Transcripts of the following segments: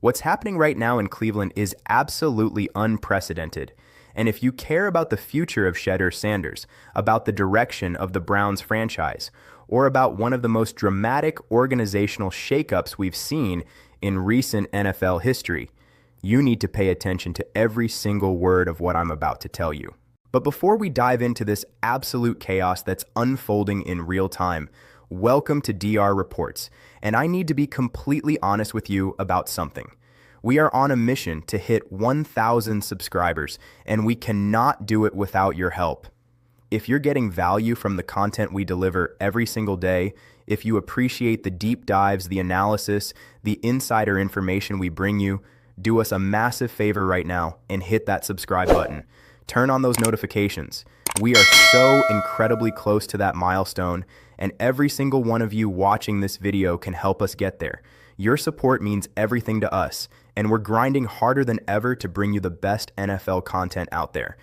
What's happening right now in Cleveland is absolutely unprecedented. And if you care about the future of Shedeur Sanders, about the direction of the Browns franchise, or about one of the most dramatic organizational shakeups we've seen in recent NFL history, you need to pay attention to every single word of what I'm about to tell you. But before we dive into this absolute chaos that's unfolding in real time, welcome to DR Reports, and I need to be completely honest with you about something. We are on a mission to hit 1,000 subscribers, and we cannot do it without your help. If you're getting value from the content we deliver every single day, if you appreciate the deep dives, the analysis, the insider information we bring you, do us a massive favor right now and hit that subscribe button. Turn on those notifications. We are so incredibly close to that milestone, and every single one of you watching this video can help us get there. Your support means everything to us, and we're grinding harder than ever to bring you the best NFL content out there.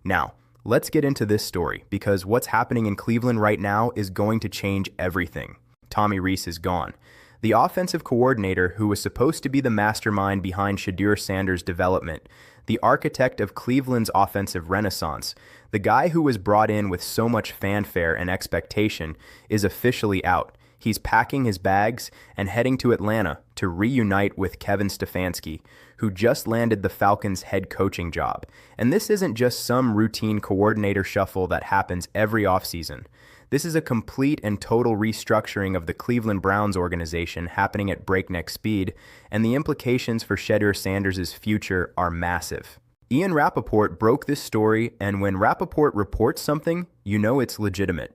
Now, let's get into this story, because what's happening in Cleveland right now is going to change everything. Tommy Rees is gone. The offensive coordinator who was supposed to be the mastermind behind Shedeur Sanders' development, the architect of Cleveland's offensive renaissance, the guy who was brought in with so much fanfare and expectation, is officially out. He's packing his bags and heading to Atlanta to reunite with Kevin Stefanski, who just landed the Falcons' head coaching job. And this isn't just some routine coordinator shuffle that happens every offseason. This is a complete and total restructuring of the Cleveland Browns organization happening at breakneck speed, and the implications for Shedeur Sanders' future are massive. Ian Rapoport broke this story, and when Rapoport reports something, you know it's legitimate.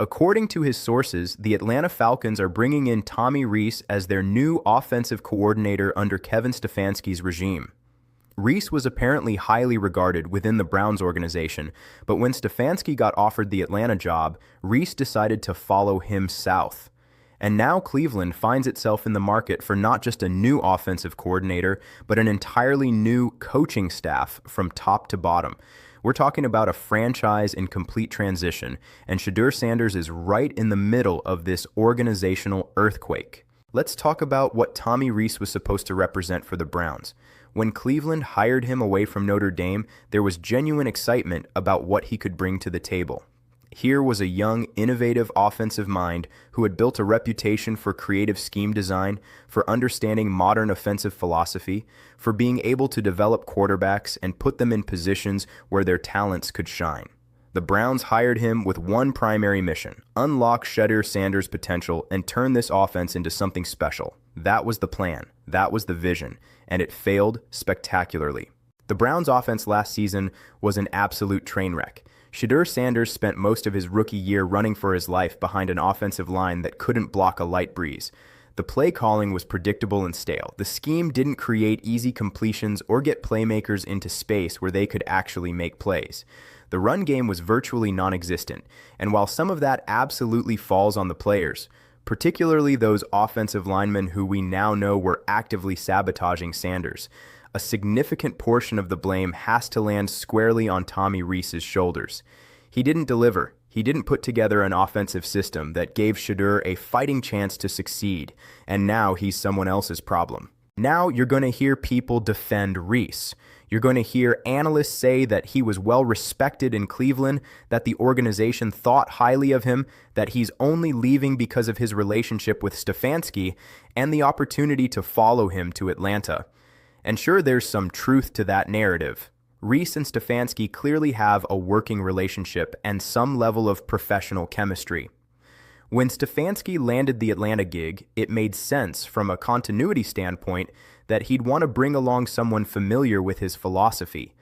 According to his sources, the Atlanta Falcons are bringing in Tommy Rees as their new offensive coordinator under Kevin Stefanski's regime. Rees was apparently highly regarded within the Browns organization, but when Stefanski got offered the Atlanta job, Rees decided to follow him south. And now Cleveland finds itself in the market for not just a new offensive coordinator, but an entirely new coaching staff from top to bottom. We're talking about a franchise in complete transition, and Shedeur Sanders is right in the middle of this organizational earthquake. Let's talk about what Tommy Rees was supposed to represent for the Browns. When Cleveland hired him away from Notre Dame, there was genuine excitement about what he could bring to the table. Here was a young, innovative offensive mind who had built a reputation for creative scheme design, for understanding modern offensive philosophy, for being able to develop quarterbacks and put them in positions where their talents could shine. The Browns hired him with one primary mission: unlock Shedeur Sanders' potential and turn this offense into something special. That was the plan. That was the vision. And it failed spectacularly. The Browns' offense last season was an absolute train wreck. Shedeur Sanders spent most of his rookie year running for his life behind an offensive line that couldn't block a light breeze. The play calling was predictable and stale. The scheme didn't create easy completions or get playmakers into space where they could actually make plays. The run game was virtually non-existent, and while some of that absolutely falls on the players, particularly those offensive linemen who we now know were actively sabotaging Sanders, a significant portion of the blame has to land squarely on Tommy Rees' shoulders. He didn't deliver. He didn't put together an offensive system that gave Shedeur a fighting chance to succeed, and now he's someone else's problem. Now you're going to hear people defend Rees. You're going to hear analysts say that he was well respected in Cleveland, that the organization thought highly of him, that he's only leaving because of his relationship with Stefanski and the opportunity to follow him to Atlanta. And sure, there's some truth to that narrative. Rees and Stefanski clearly have a working relationship and some level of professional chemistry. When Stefanski landed the Atlanta gig, it made sense from a continuity standpoint that he'd want to bring along someone familiar with his philosophy.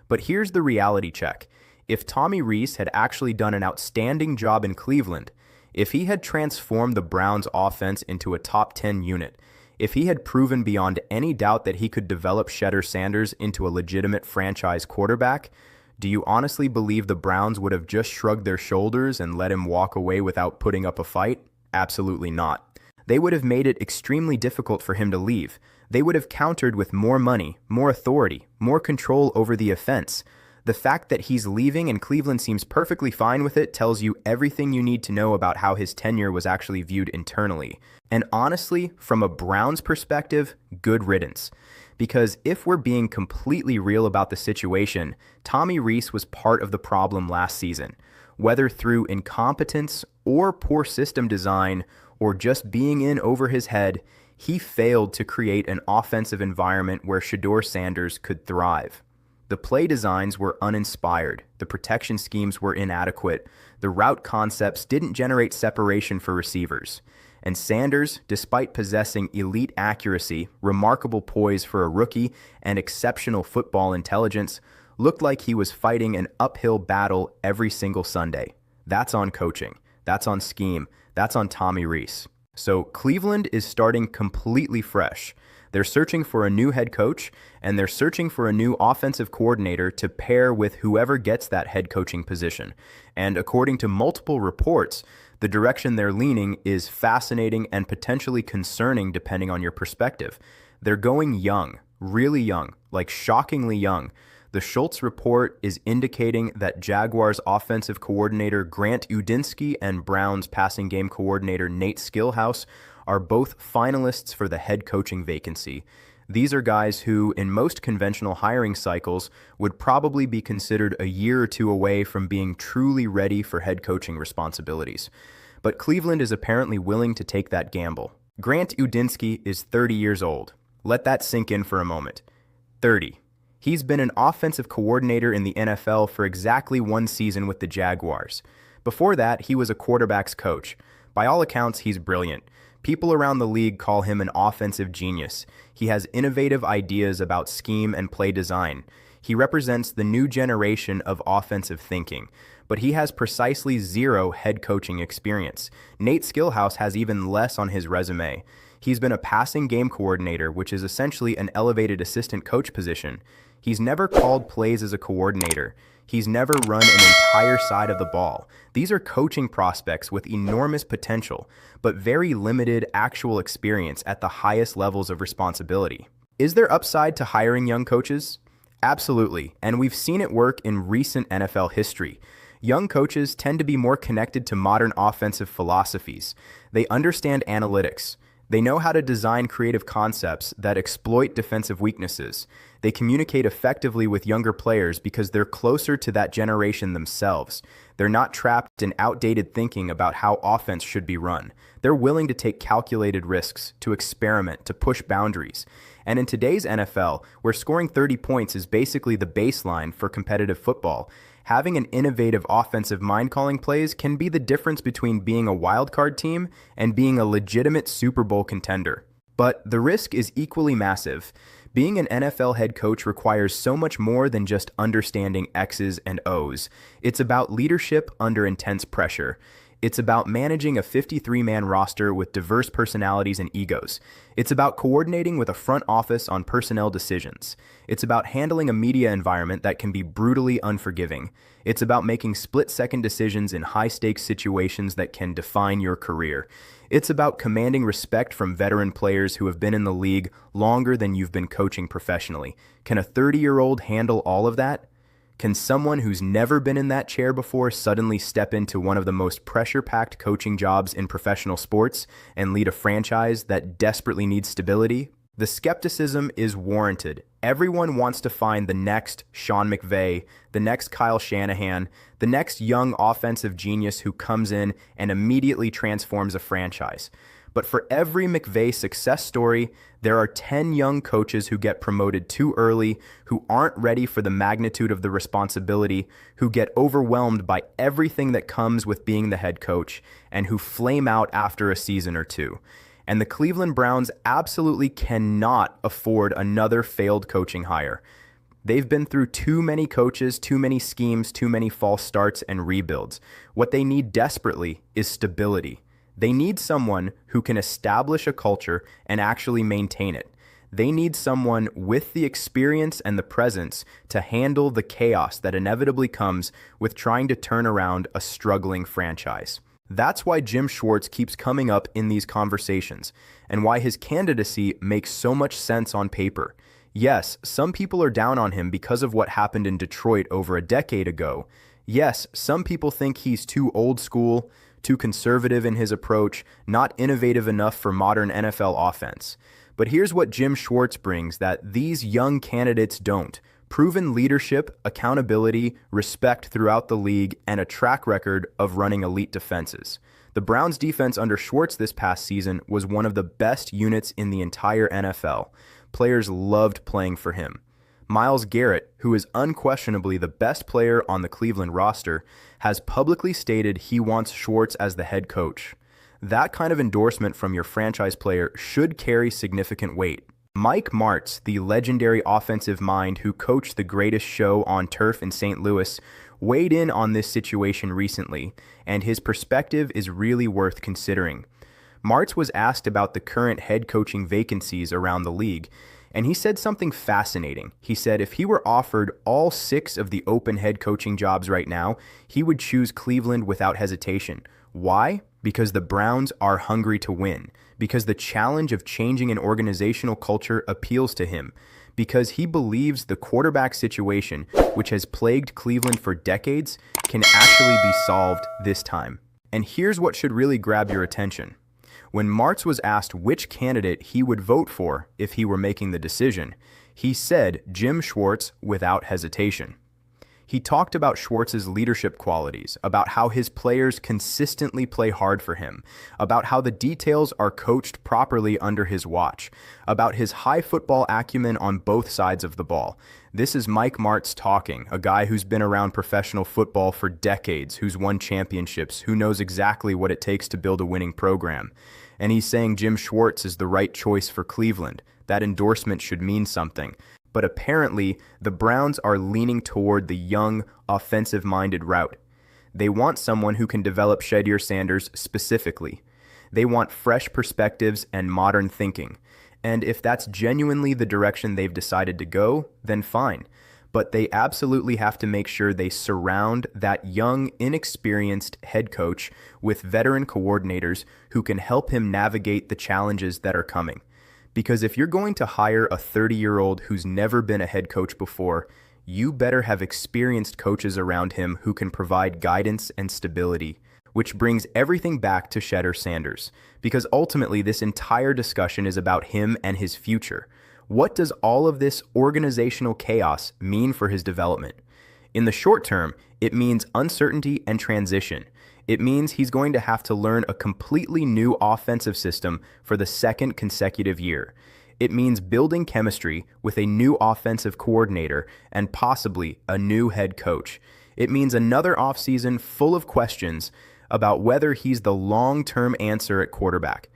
But here's the reality check. If Tommy Rees had actually done an outstanding job in Cleveland, if he had transformed the Browns' offense into a top 10 unit, if he had proven beyond any doubt that he could develop Shedeur Sanders into a legitimate franchise quarterback, do you honestly believe the Browns would have just shrugged their shoulders and let him walk away without putting up a fight? Absolutely not. They would have made it extremely difficult for him to leave. They would have countered with more money, more authority, more control over the offense. The fact that he's leaving and Cleveland seems perfectly fine with it tells you everything you need to know about how his tenure was actually viewed internally. And honestly, from a Browns perspective, good riddance. Because if we're being completely real about the situation, Tommy Rees was part of the problem last season. Whether through incompetence or poor system design or just being in over his head, he failed to create an offensive environment where Shedeur Sanders could thrive. The play designs were uninspired, the protection schemes were inadequate, the route concepts didn't generate separation for receivers. And Sanders, despite possessing elite accuracy, remarkable poise for a rookie, and exceptional football intelligence, looked like he was fighting an uphill battle every single Sunday. That's on coaching. That's on scheme. That's on Tommy Rees. So Cleveland is starting completely fresh. They're searching for a new head coach, and they're searching for a new offensive coordinator to pair with whoever gets that head coaching position. And according to multiple reports, the direction they're leaning is fascinating and potentially concerning depending on your perspective. They're going young, really young, like shockingly young. The Schultz report is indicating that Jaguars offensive coordinator Grant Udinski and Browns passing game coordinator Nate Skillhouse are both finalists for the head coaching vacancy. These are guys who, in most conventional hiring cycles, would probably be considered a year or two away from being truly ready for head coaching responsibilities. But Cleveland is apparently willing to take that gamble. Grant Udinski is 30 years old. Let that sink in for a moment. 30. He's been an offensive coordinator in the NFL for exactly one season with the Jaguars. Before that, he was a quarterback's coach. By all accounts, he's brilliant. People around the league call him an offensive genius. He has innovative ideas about scheme and play design. He represents the new generation of offensive thinking, but he has precisely zero head coaching experience. Nate Skillhouse has even less on his resume. He's been a passing game coordinator, which is essentially an elevated assistant coach position. He's never called plays as a coordinator. He's never run an entire side of the ball. These are coaching prospects with enormous potential, but very limited actual experience at the highest levels of responsibility. Is there upside to hiring young coaches? Absolutely, and we've seen it work in recent NFL history. Young coaches tend to be more connected to modern offensive philosophies. They understand analytics. They know how to design creative concepts that exploit defensive weaknesses. They communicate effectively with younger players because they're closer to that generation themselves. They're not trapped in outdated thinking about how offense should be run. They're willing to take calculated risks, to experiment, to push boundaries. And in today's NFL, where scoring 30 points is basically the baseline for competitive football, having an innovative offensive mind-calling plays can be the difference between being a wildcard team and being a legitimate Super Bowl contender. But the risk is equally massive. Being an NFL head coach requires so much more than just understanding X's and O's. It's about leadership under intense pressure. It's about managing a 53-man roster with diverse personalities and egos. It's about coordinating with a front office on personnel decisions. It's about handling a media environment that can be brutally unforgiving. It's about making split-second decisions in high-stakes situations that can define your career. It's about commanding respect from veteran players who have been in the league longer than you've been coaching professionally. Can a 30-year-old handle all of that? Can someone who's never been in that chair before suddenly step into one of the most pressure-packed coaching jobs in professional sports and lead a franchise that desperately needs stability? The skepticism is warranted. Everyone wants to find the next Sean McVay, the next Kyle Shanahan, the next young offensive genius who comes in and immediately transforms a franchise. But for every McVay success story, there are 10 young coaches who get promoted too early, who aren't ready for the magnitude of the responsibility, who get overwhelmed by everything that comes with being the head coach, and who flame out after a season or two. And the Cleveland Browns absolutely cannot afford another failed coaching hire. They've been through too many coaches, too many schemes, too many false starts and rebuilds. What they need desperately is stability. They need someone who can establish a culture and actually maintain it. They need someone with the experience and the presence to handle the chaos that inevitably comes with trying to turn around a struggling franchise. That's why Jim Schwartz keeps coming up in these conversations, and why his candidacy makes so much sense on paper. Yes, some people are down on him because of what happened in Detroit over a decade ago. Yes, some people think he's too old school, too conservative in his approach, not innovative enough for modern NFL offense. But here's what Jim Schwartz brings that these young candidates don't: proven leadership, accountability, respect throughout the league, and a track record of running elite defenses. The Browns' defense under Schwartz this past season was one of the best units in the entire NFL. Players loved playing for him. Myles Garrett, who is unquestionably the best player on the Cleveland roster, has publicly stated he wants Schwartz as the head coach. That kind of endorsement from your franchise player should carry significant weight. Mike Martz, the legendary offensive mind who coached the greatest show on turf in St. Louis, weighed in on this situation recently, and his perspective is really worth considering. Martz was asked about the current head coaching vacancies around the league, and he said something fascinating. He said if he were offered all 6 of the open head coaching jobs right now, he would choose Cleveland without hesitation. Why? Because the Browns are hungry to win. Because the challenge of changing an organizational culture appeals to him. Because he believes the quarterback situation, which has plagued Cleveland for decades, can actually be solved this time. And here's what should really grab your attention. When Martz was asked which candidate he would vote for if he were making the decision, he said Jim Schwartz without hesitation. He talked about Schwartz's leadership qualities, about how his players consistently play hard for him, about how the details are coached properly under his watch, about his high football acumen on both sides of the ball. This is Mike Martz talking, a guy who's been around professional football for decades, who's won championships, who knows exactly what it takes to build a winning program. And he's saying Jim Schwartz is the right choice for Cleveland. That endorsement should mean something. But apparently, the Browns are leaning toward the young, offensive-minded route. They want someone who can develop Shedeur Sanders specifically. They want fresh perspectives and modern thinking. And if that's genuinely the direction they've decided to go, then fine. But they absolutely have to make sure they surround that young, inexperienced head coach with veteran coordinators who can help him navigate the challenges that are coming. Because if you're going to hire a 30-year-old who's never been a head coach before, you better have experienced coaches around him who can provide guidance and stability. Which brings everything back to Shedeur Sanders, because ultimately this entire discussion is about him and his future. What does all of this organizational chaos mean for his development? In the short term, it means uncertainty and transition. It means he's going to have to learn a completely new offensive system for the second consecutive year. It means building chemistry with a new offensive coordinator and possibly a new head coach. It means another offseason full of questions about whether he's the long-term answer at quarterback.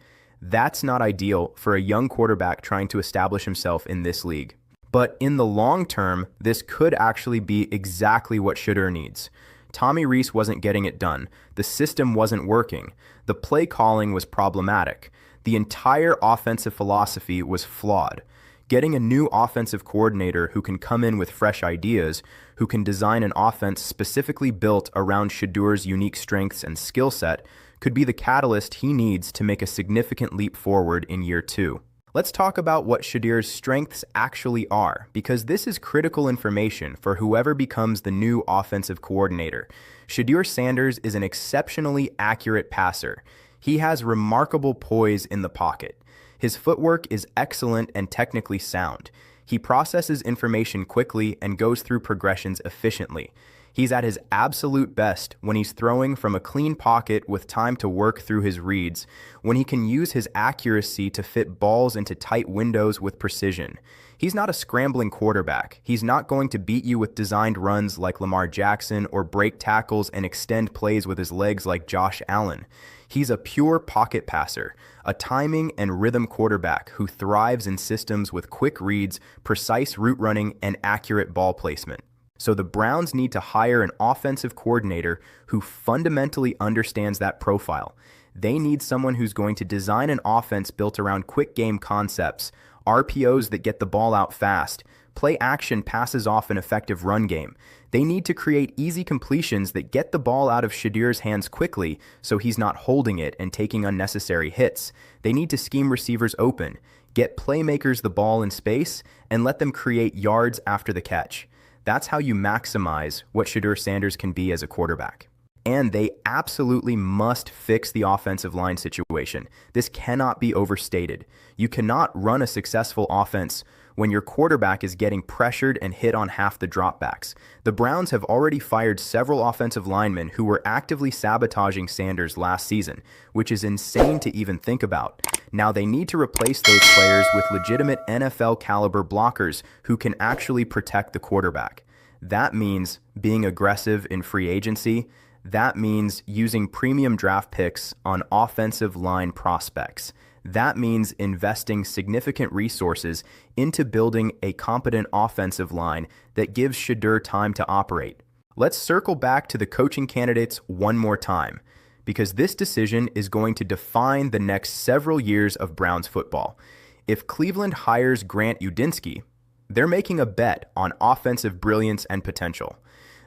That's not ideal for a young quarterback trying to establish himself in this league. But in the long term, this could actually be exactly what Shedeur needs. Tommy Rees wasn't getting it done. The system wasn't working. The play calling was problematic. The entire offensive philosophy was flawed. Getting a new offensive coordinator who can come in with fresh ideas, who can design an offense specifically built around Shedeur's unique strengths and skill set, could be the catalyst he needs to make a significant leap forward in year 2. Let's talk about what Shedeur's strengths actually are, because this is critical information for whoever becomes the new offensive coordinator. Shedeur Sanders is an exceptionally accurate passer. He has remarkable poise in the pocket. His footwork is excellent and technically sound. He processes information quickly and goes through progressions efficiently. He's at his absolute best when he's throwing from a clean pocket with time to work through his reads, when he can use his accuracy to fit balls into tight windows with precision. He's not a scrambling quarterback. He's not going to beat you with designed runs like Lamar Jackson or break tackles and extend plays with his legs like Josh Allen. He's a pure pocket passer, a timing and rhythm quarterback who thrives in systems with quick reads, precise route running, and accurate ball placement. So the Browns need to hire an offensive coordinator who fundamentally understands that profile. They need someone who's going to design an offense built around quick game concepts, RPOs that get the ball out fast, play action passes off an effective run game. They need to create easy completions that get the ball out of Shedeur's hands quickly so he's not holding it and taking unnecessary hits. They need to scheme receivers open. Get playmakers the ball in space and let them create yards after the catch. That's how you maximize what Shedeur Sanders can be as a quarterback. And they absolutely must fix the offensive line situation. This cannot be overstated. You cannot run a successful offense when your quarterback is getting pressured and hit on half the dropbacks. The Browns have already fired several offensive linemen who were actively sabotaging Sanders last season, which is insane to even think about. Now they need to replace those players with legitimate NFL caliber blockers who can actually protect the quarterback. That means being aggressive in free agency. That means using premium draft picks on offensive line prospects. That means investing significant resources into building a competent offensive line that gives Shedeur time to operate. Let's circle back to the coaching candidates one more time, because this decision is going to define the next several years of Browns football. If Cleveland hires Grant Udinski, they're making a bet on offensive brilliance and potential.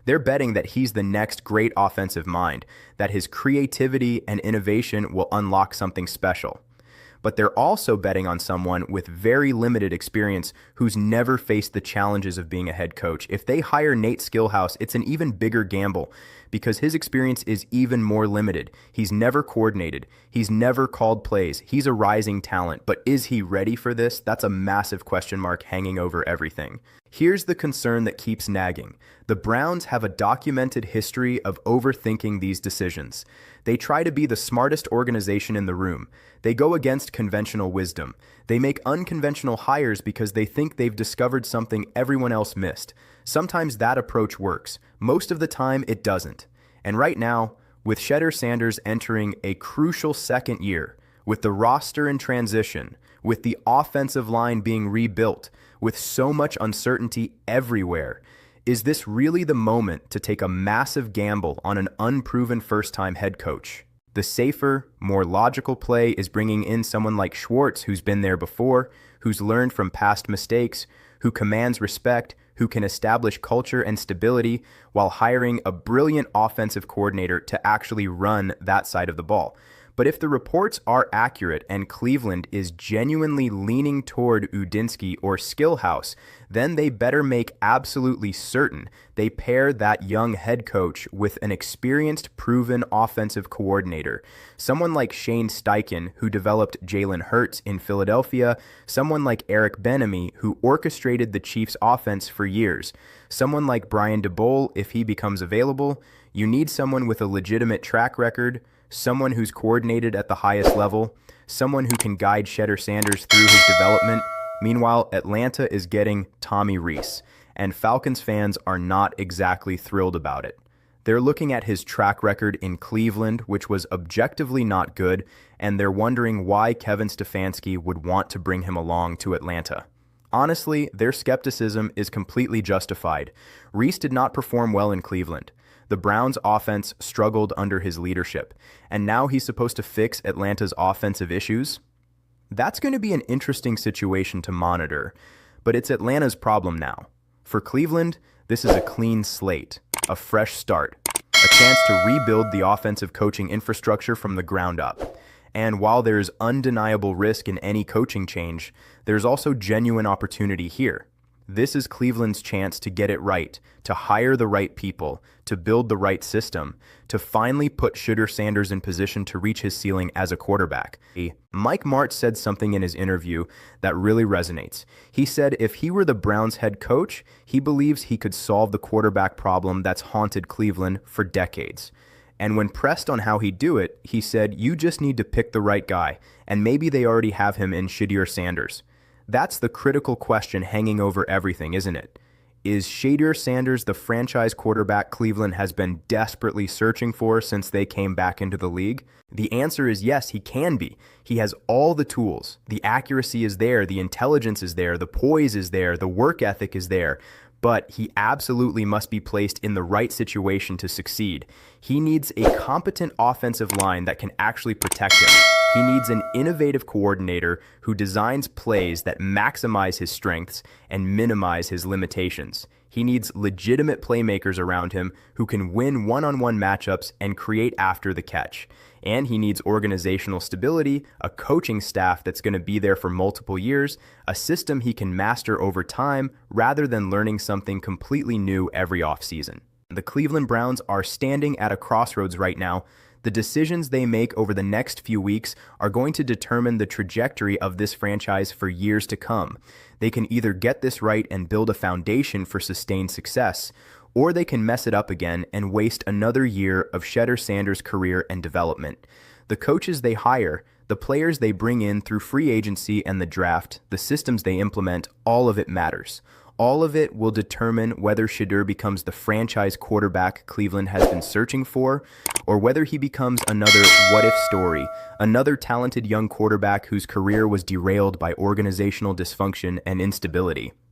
They're betting that he's the next great offensive mind, that his creativity and innovation will unlock something special. But they're also betting on someone with very limited experience who's never faced the challenges of being a head coach. If they hire Nate Skillhouse, it's an even bigger gamble because his experience is even more limited. He's never coordinated. He's never called plays. He's a rising talent, but is he ready for this? That's a massive question mark hanging over everything. Here's the concern that keeps nagging. The Browns have a documented history of overthinking these decisions. They try to be the smartest organization in the room. They go against conventional wisdom. They make unconventional hires because they think they've discovered something everyone else missed. Sometimes that approach works. Most of the time, it doesn't. And right now, with Shedeur Sanders entering a crucial second year, with the roster in transition, with the offensive line being rebuilt, with so much uncertainty everywhere, is this really the moment to take a massive gamble on an unproven first-time head coach? The safer, more logical play is bringing in someone like Schwartz, who's been there before, who's learned from past mistakes, who commands respect, who can establish culture and stability while hiring a brilliant offensive coordinator to actually run that side of the ball. But if the reports are accurate and Cleveland is genuinely leaning toward Udinski or Skillhouse, then they better make absolutely certain they pair that young head coach with an experienced, proven offensive coordinator. Someone like Shane Steichen, who developed Jalen Hurts in Philadelphia, someone like Eric Bieniemy, who orchestrated the Chiefs' offense for years, someone like Brian DeBole, if he becomes available. You need someone with a legitimate track record, someone who's coordinated at the highest level, someone who can guide Shedeur Sanders through his development. Meanwhile, Atlanta is getting Tommy Rees, and Falcons fans are not exactly thrilled about it. They're looking at his track record in Cleveland, which was objectively not good, and they're wondering why Kevin Stefanski would want to bring him along to Atlanta. Honestly, their skepticism is completely justified. Rees did not perform well in Cleveland. The Browns' offense struggled under his leadership, and now he's supposed to fix Atlanta's offensive issues? That's going to be an interesting situation to monitor, but it's Atlanta's problem now. For Cleveland, this is a clean slate, a fresh start, a chance to rebuild the offensive coaching infrastructure from the ground up. And while there's undeniable risk in any coaching change, there's also genuine opportunity here. This is Cleveland's chance to get it right, to hire the right people, to build the right system, to finally put Shedeur Sanders in position to reach his ceiling as a quarterback. Mike Martz said something in his interview that really resonates. He said if he were the Browns head coach, he believes he could solve the quarterback problem that's haunted Cleveland for decades. And when pressed on how he'd do it, he said, you just need to pick the right guy, and maybe they already have him in Shedeur Sanders. That's the critical question hanging over everything, isn't it? Is Shedeur Sanders the franchise quarterback Cleveland has been desperately searching for since they came back into the league? The answer is yes, he can be. He has all the tools. The accuracy is there, the intelligence is there, the poise is there, the work ethic is there. But he absolutely must be placed in the right situation to succeed. He needs a competent offensive line that can actually protect him. He needs an innovative coordinator who designs plays that maximize his strengths and minimize his limitations. He needs legitimate playmakers around him who can win one-on-one matchups and create after the catch. And he needs organizational stability, a coaching staff that's going to be there for multiple years, a system he can master over time rather than learning something completely new every offseason. The Cleveland Browns are standing at a crossroads right now. The decisions they make over the next few weeks are going to determine the trajectory of this franchise for years to come. They can either get this right and build a foundation for sustained success, or they can mess it up again and waste another year of Shedeur Sanders' career and development. The coaches they hire, the players they bring in through free agency and the draft, the systems they implement, all of it matters. All of it will determine whether Shedeur becomes the franchise quarterback Cleveland has been searching for, or whether he becomes another what-if story, another talented young quarterback whose career was derailed by organizational dysfunction and instability.